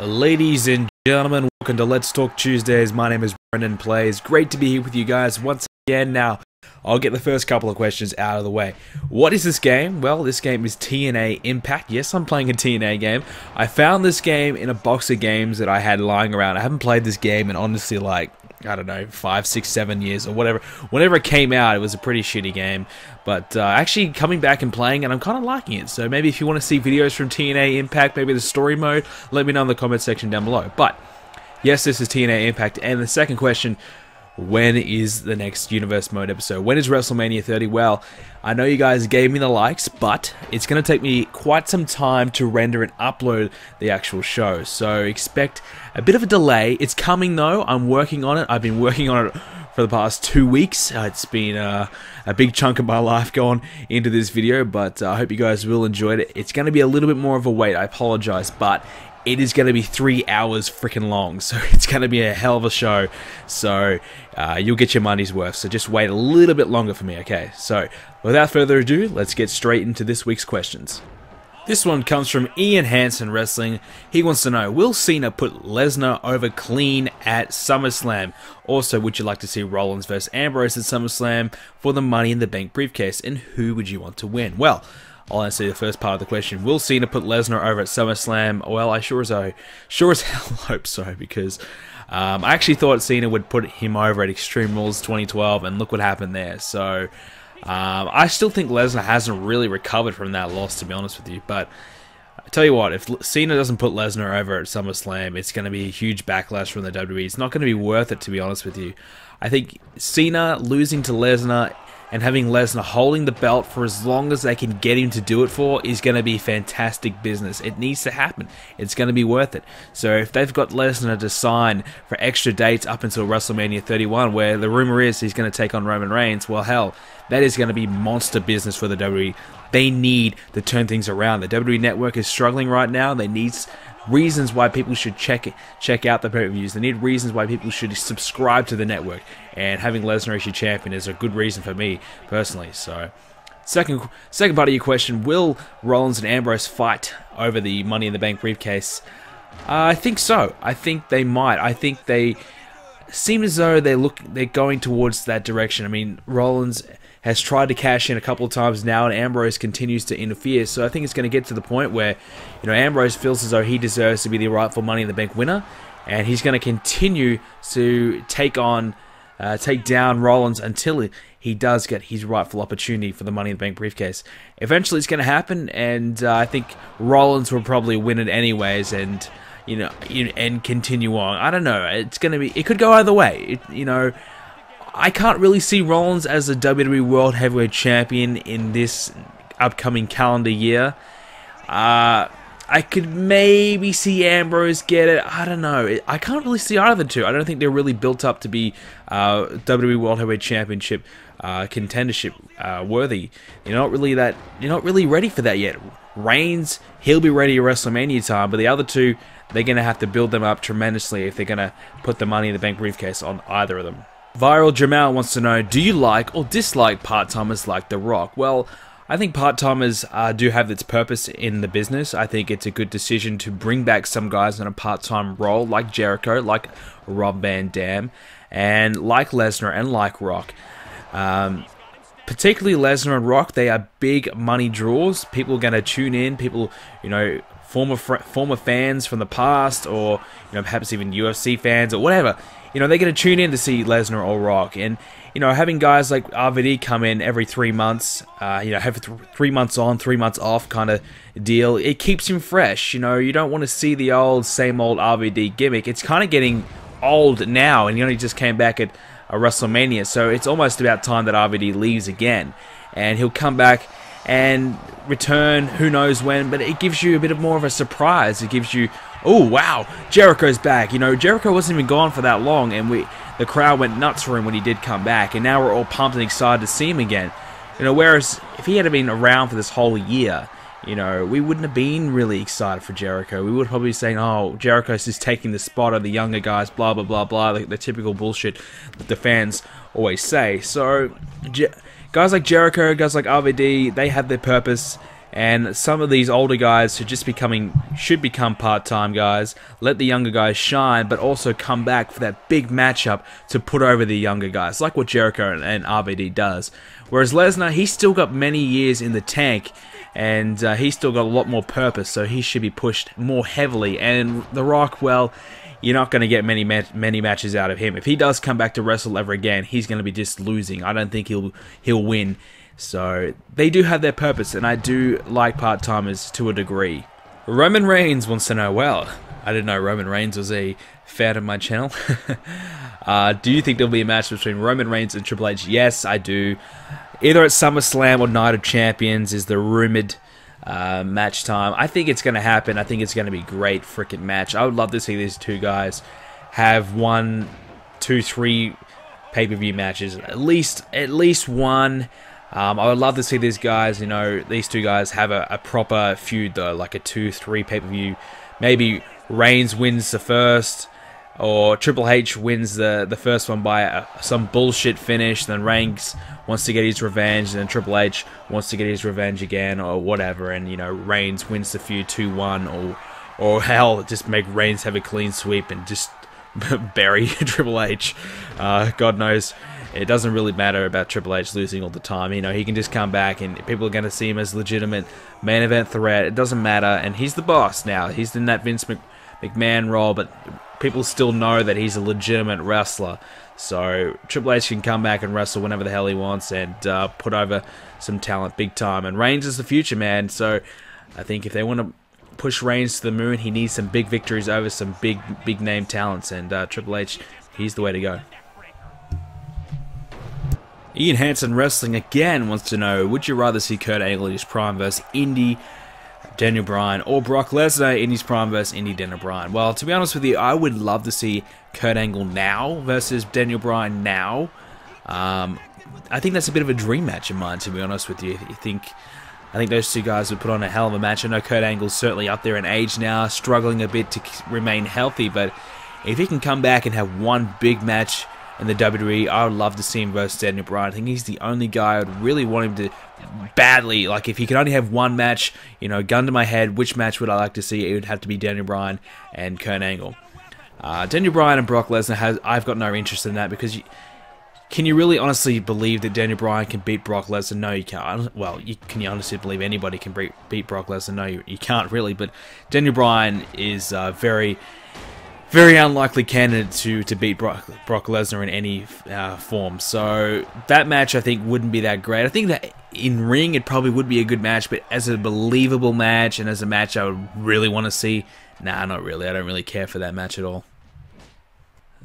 Ladies and gentlemen, welcome to Let's Talk Tuesdays. My name is BrendenPlayz. Great to be here with you guys once again. Now, I'll get the first couple of questions out of the way. What is this game? Well, this game is TNA Impact. Yes, I'm playing a TNA game. I found this game in a box of games that I had lying around. I haven't played this game in honestly like, I don't know, 5, 6, 7 years or whatever. Whenever it came out, it was a pretty shitty game. But actually coming back and playing, and I'm kind of liking it. So maybe if you want to see videos from TNA Impact, maybe the story mode, let me know in the comment section down below. But yes, this is TNA Impact. And the second question, when is the next Universe Mode episode? When is WrestleMania 30? Well, I know you guys gave me the likes, but it's going to take me quite some time to render and upload the actual show. So expect a bit of a delay. It's coming though. I'm working on it. I've been working on it for the past 2 weeks. It's been a big chunk of my life going into this video, but I hope you guys will enjoy it. It's going to be a little bit more of a wait. I apologize, but it is going to be 3 hours freaking long, so it's going to be a hell of a show. So you'll get your money's worth. So just wait a little bit longer for me, okay? So without further ado, let's get straight into this week's questions. This one comes from Ian Hansen Wrestling. He wants to know, will Cena put Lesnar over clean at SummerSlam? Also, would you like to see Rollins vs Ambrose at SummerSlam for the Money in the Bank briefcase? And who would you want to win? Well, I'll answer the first part of the question. Will Cena put Lesnar over at SummerSlam? Well, I sure as hell hope so, because I actually thought Cena would put him over at Extreme Rules 2012, and look what happened there. So I still think Lesnar hasn't really recovered from that loss, to be honest with you. But I tell you what, if Cena doesn't put Lesnar over at SummerSlam, it's going to be a huge backlash from the WWE. It's not going to be worth it, to be honest with you. I think Cena losing to Lesnar and having Lesnar holding the belt for as long as they can get him to do it for is going to be fantastic business. It needs to happen. It's going to be worth it. So if they've got Lesnar to sign for extra dates up until WrestleMania 31, where the rumor is he's going to take on Roman Reigns, well, hell, that is going to be monster business for the WWE. They need to turn things around. The WWE Network is struggling right now. They need reasons why people should check out the pay-per-views. They need reasons why people should subscribe to the network, and having Lesnar as your champion is a good reason for me personally. So second part of your question, will Rollins and Ambrose fight over the Money in the Bank briefcase? I think so. I think they might. I think they seem as though they're going towards that direction. I mean, Rollins has tried to cash in a couple of times now, and Ambrose continues to interfere. So I think it's going to get to the point where, you know, Ambrose feels as though he deserves to be the rightful Money in the Bank winner, and he's going to continue to take down Rollins until he does get his rightful opportunity for the Money in the Bank briefcase. Eventually, it's going to happen, and I think Rollins will probably win it anyways, and and continue on. I don't know. It's going to be. It could go either way. I can't really see Rollins as a WWE World Heavyweight Champion in this upcoming calendar year. I could maybe see Ambrose get it. I don't know. I can't really see either two. I don't think they're really built up to be WWE World Heavyweight Championship contendership worthy. You're not really ready for that yet. Reigns, he'll be ready at WrestleMania time, but the other two, they're going to have to build them up tremendously if they're going to put the Money in the Bank briefcase on either of them. Viral Jamal wants to know, do you like or dislike part-timers like The Rock? Well, I think part-timers do have its purpose in the business. I think it's a good decision to bring back some guys in a part-time role, like Jericho, like Rob Van Dam, and like Lesnar and like Rock. Particularly Lesnar and Rock, they are big money draws. People are going to tune in. People, former fans from the past, or perhaps even UFC fans or whatever. They're going to tune in to see Lesnar or Rock. And, having guys like RVD come in every 3 months, have 3 months on, 3 months off kind of deal, it keeps him fresh. You don't want to see the same old RVD gimmick. It's kind of getting old now, and he just came back at a WrestleMania, so it's almost about time that RVD leaves again. And he'll come back and return, who knows when, but it gives you a bit more of a surprise. It gives you, oh wow, Jericho's back. Jericho wasn't even gone for that long, and the crowd went nuts for him when he did come back, and now we're all pumped and excited to see him again. Whereas if he had been around for this whole year, we wouldn't have been really excited for Jericho. We would probably be saying, oh, Jericho's just taking the spot of the younger guys, blah, blah, blah, blah, the typical bullshit that the fans always say. So guys like Jericho, guys like RVD, they have their purpose. And some of these older guys should become part-time guys, let the younger guys shine, but also come back for that big matchup to put over the younger guys, like what Jericho and RVD does. Whereas Lesnar, he's still got many years in the tank, and he's still got a lot more purpose, so he should be pushed more heavily. And The Rock, well, you're not going to get many matches out of him. If he does come back to wrestle ever again, he's going to be just losing. I don't think he'll win. So they do have their purpose, and I do like part-timers to a degree. Roman Reigns wants to know, well, I didn't know Roman Reigns was a fan of my channel. Do you think there'll be a match between Roman Reigns and Triple H? Yes, I do. Either at SummerSlam or Night of Champions is the rumored match time. I think it's going to happen. I think it's going to be a great freaking match. I would love to see these two guys have 1, 2, 3 pay-per-view matches. At least one. I would love to see these guys, these two guys have a proper feud though, like a 2, 3 pay-per-view. Maybe Reigns wins the first, or Triple H wins the first one by some bullshit finish, then Reigns wants to get his revenge, and then Triple H wants to get his revenge again, or whatever, and Reigns wins the feud 2-1, or hell, just make Reigns have a clean sweep and just bury Triple H. God knows. It doesn't really matter about Triple H losing all the time. He can just come back and people are going to see him as legitimate main event threat. It doesn't matter. And he's the boss now. He's in that Vince McMahon role, but people still know that he's a legitimate wrestler. So Triple H can come back and wrestle whenever the hell he wants and put over some talent big time. And Reigns is the future, man. So I think if they want to push Reigns to the moon, he needs some big victories over some big name talents. And Triple H, he's the way to go. Ian Hansen Wrestling again wants to know, would you rather see Kurt Angle in his prime versus Indy Daniel Bryan, or Brock Lesnar in his prime versus Indy Daniel Bryan? Well, to be honest with you, I would love to see Kurt Angle now versus Daniel Bryan now. I think that's a bit of a dream match of mine, to be honest with you. I think those two guys would put on a hell of a match. I know Kurt Angle's certainly up there in age now, struggling a bit to remain healthy, but if he can come back and have one big match in the WWE, I would love to see him versus Daniel Bryan. I think he's the only guy I would really want him to badly, like if he could only have one match, gun to my head, which match would I like to see? It would have to be Daniel Bryan and Kurt Angle. Daniel Bryan and Brock Lesnar, I've got no interest in that, because can you really honestly believe that Daniel Bryan can beat Brock Lesnar? No, you can't. Well, can you honestly believe anybody can beat Brock Lesnar? No, you can't really, but Daniel Bryan is very unlikely candidate to beat Brock Lesnar in any form. So that match I think wouldn't be that great. I think that in ring it probably would be a good match, but as a believable match and as a match I would really want to see, nah, not really. I don't really care for that match at all.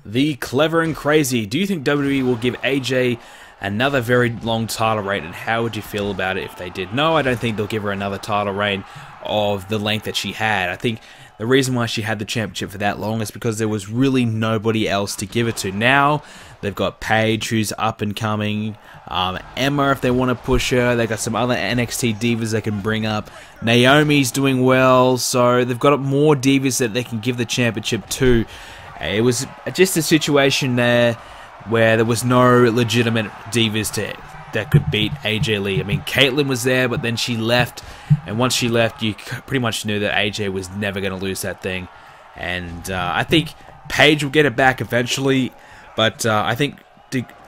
The Clever and Crazy. Do you think WWE will give AJ another very long title reign, and how would you feel about it if they did? No, I don't think they'll give her another title reign of the length that she had. I think the reason why she had the championship for that long is because there was really nobody else to give it to. Now, they've got Paige, who's up and coming. Emma, if they want to push her. They've got some other NXT divas they can bring up. Naomi's doing well, so they've got more divas that they can give the championship to. It was just a situation there where there was no legitimate divas that could beat AJ Lee. I mean, Caitlyn was there, but then she left, and once she left, you pretty much knew that AJ was never going to lose that thing. And I think Paige will get it back eventually, but I think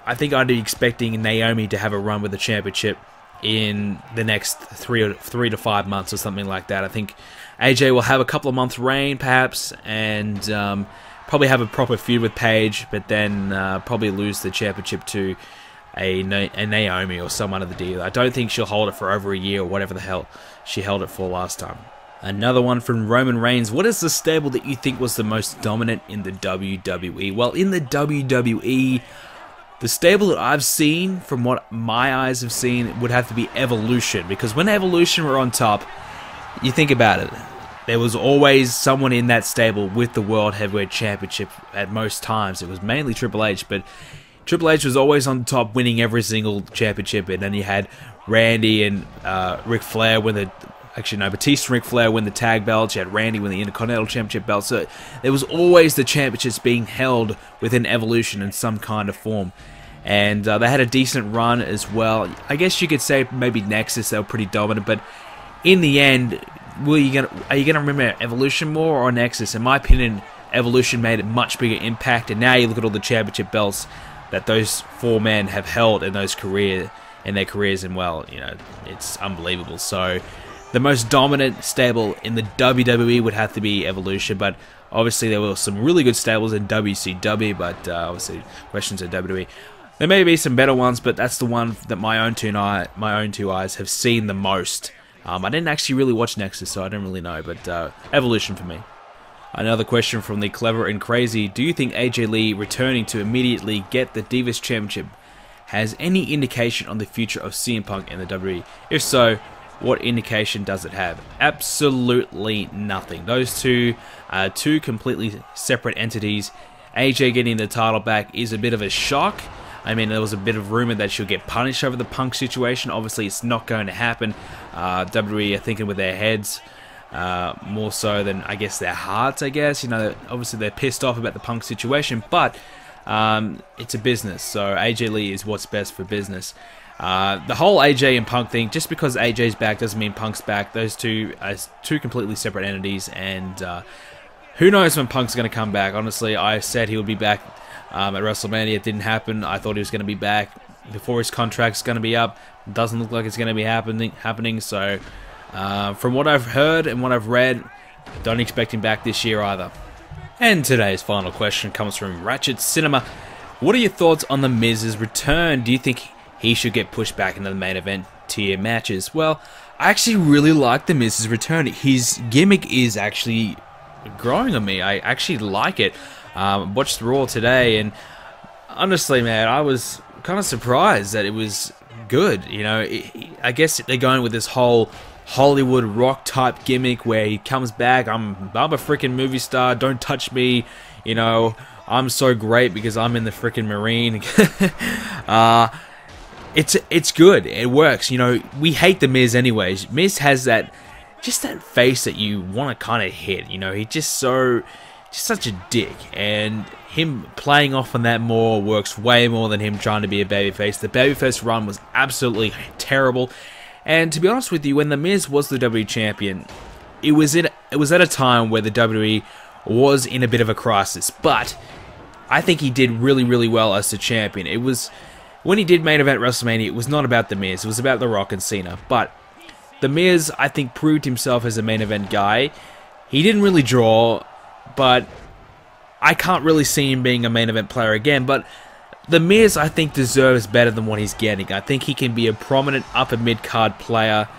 I'd be expecting Naomi to have a run with the championship in the next 3 to 5 months or something like that. I think AJ will have a couple of months reign, perhaps, and probably have a proper feud with Paige, but then probably lose the championship to a Naomi or some other deal. I don't think she'll hold it for over a year or whatever the hell she held it for last time. Another one from Roman Reigns. What is the stable that you think was the most dominant in the WWE? Well, in the WWE, the stable that I've seen, from what my eyes have seen, would have to be Evolution, because when Evolution were on top, you think about it, there was always someone in that stable with the World Heavyweight Championship at most times. It was mainly Triple H, but Triple H was always on top, winning every single championship. And then you had Randy and Ric Flair win the... Actually, no, Batista and Ric Flair win the tag belts. You had Randy win the Intercontinental Championship belt. So there was always the championships being held within Evolution in some kind of form. And they had a decent run as well. I guess you could say maybe Nexus, they were pretty dominant, but in the end, are you gonna remember Evolution more or Nexus? In my opinion, Evolution made a much bigger impact, and now you look at all the championship belts that those 4 men have held in their careers, and well, you know, it's unbelievable. So the most dominant stable in the WWE would have to be Evolution, but obviously there were some really good stables in WCW, but obviously questions at WWE. There may be some better ones, but that's the one that my own two eyes have seen the most. I didn't actually really watch Nexus, so I don't really know, but Evolution for me. Another question from the Clever and Crazy. Do you think AJ Lee returning to immediately get the Divas Championship has any indication on the future of CM Punk in the WWE? If so, what indication does it have? Absolutely nothing. Those two are two completely separate entities. AJ getting the title back is a bit of a shock. I mean, there was a bit of rumor that she'll get punished over the Punk situation. Obviously, it's not going to happen. WWE are thinking with their heads more so than, I guess, their hearts, I guess. You know, obviously they're pissed off about the Punk situation, but it's a business, so AJ Lee is what's best for business. The whole AJ and Punk thing, just because AJ's back doesn't mean Punk's back. Those two are two completely separate entities, and who knows when Punk's going to come back. Honestly, I said he would be back at WrestleMania. It didn't happen. I thought he was going to be back before his contract's going to be up. Doesn't look like it's going to be happening. So from what I've heard and what I've read, don't expect him back this year either. And today's final question comes from Ratchet Cinema. What are your thoughts on The Miz's return? Do you think he should get pushed back into the main event tier matches? Well, I actually really like The Miz's return. His gimmick is actually growing on me. I actually like it. Watched Raw today, and honestly, man, I was kind of surprised that it was good. You know, I guess they're going with this whole Hollywood rock type gimmick where he comes back. I'm a freaking movie star. Don't touch me. You know, I'm so great because I'm in the freaking Marine. It's good. It works. You know, we hate the Miz anyways. Miz has that face that you want to kind of hit. You know, he's just such a dick, and him playing off on that more works way more than him trying to be a babyface. The babyface run was absolutely terrible. And to be honest with you, when The Miz was the WWE Champion, it was at a time where the WWE was in a bit of a crisis. But I think he did really, really well as the champion. It was, when he did main event WrestleMania, it was not about The Miz. It was about The Rock and Cena. But The Miz, I think, proved himself as a main event guy. He didn't really draw, but I can't really see him being a main event player again. But The Miz, I think, deserves better than what he's getting. I think he can be a prominent upper mid-card player,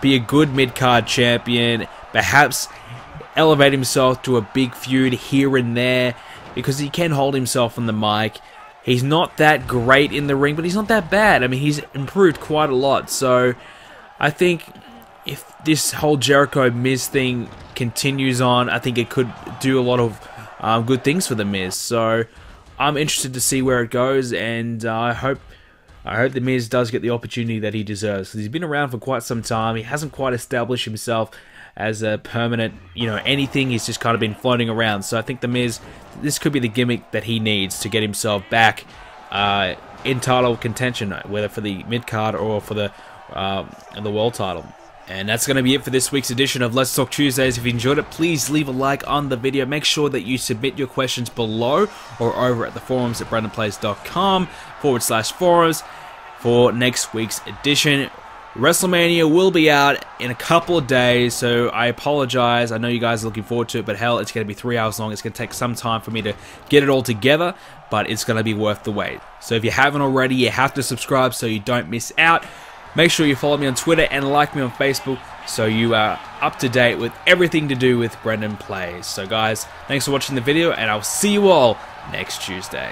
be a good mid-card champion, perhaps elevate himself to a big feud here and there, because he can hold himself on the mic. He's not that great in the ring, but he's not that bad. I mean, he's improved quite a lot. So I think if this whole Jericho-Miz thing continues on, I think it could do a lot of good things for The Miz. So I'm interested to see where it goes, and I hope The Miz does get the opportunity that he deserves, because he's been around for quite some time. He hasn't quite established himself as a permanent, you know, anything. He's just kind of been floating around. So I think The Miz, this could be the gimmick that he needs to get himself back in title contention, whether for the mid-card or for the world title. And that's going to be it for this week's edition of Let's Talk Tuesdays. If you enjoyed it, please leave a like on the video. Make sure that you submit your questions below or over at the forums at BrendenPlayz.com/forums for next week's edition. WrestleMania will be out in a couple of days, so I apologize. I know you guys are looking forward to it, but hell, it's going to be 3 hours long. It's going to take some time for me to get it all together, but it's going to be worth the wait. So if you haven't already, you have to subscribe so you don't miss out. Make sure you follow me on Twitter and like me on Facebook so you are up to date with everything to do with BrendenPlayz. So guys, thanks for watching the video, and I'll see you all next Tuesday.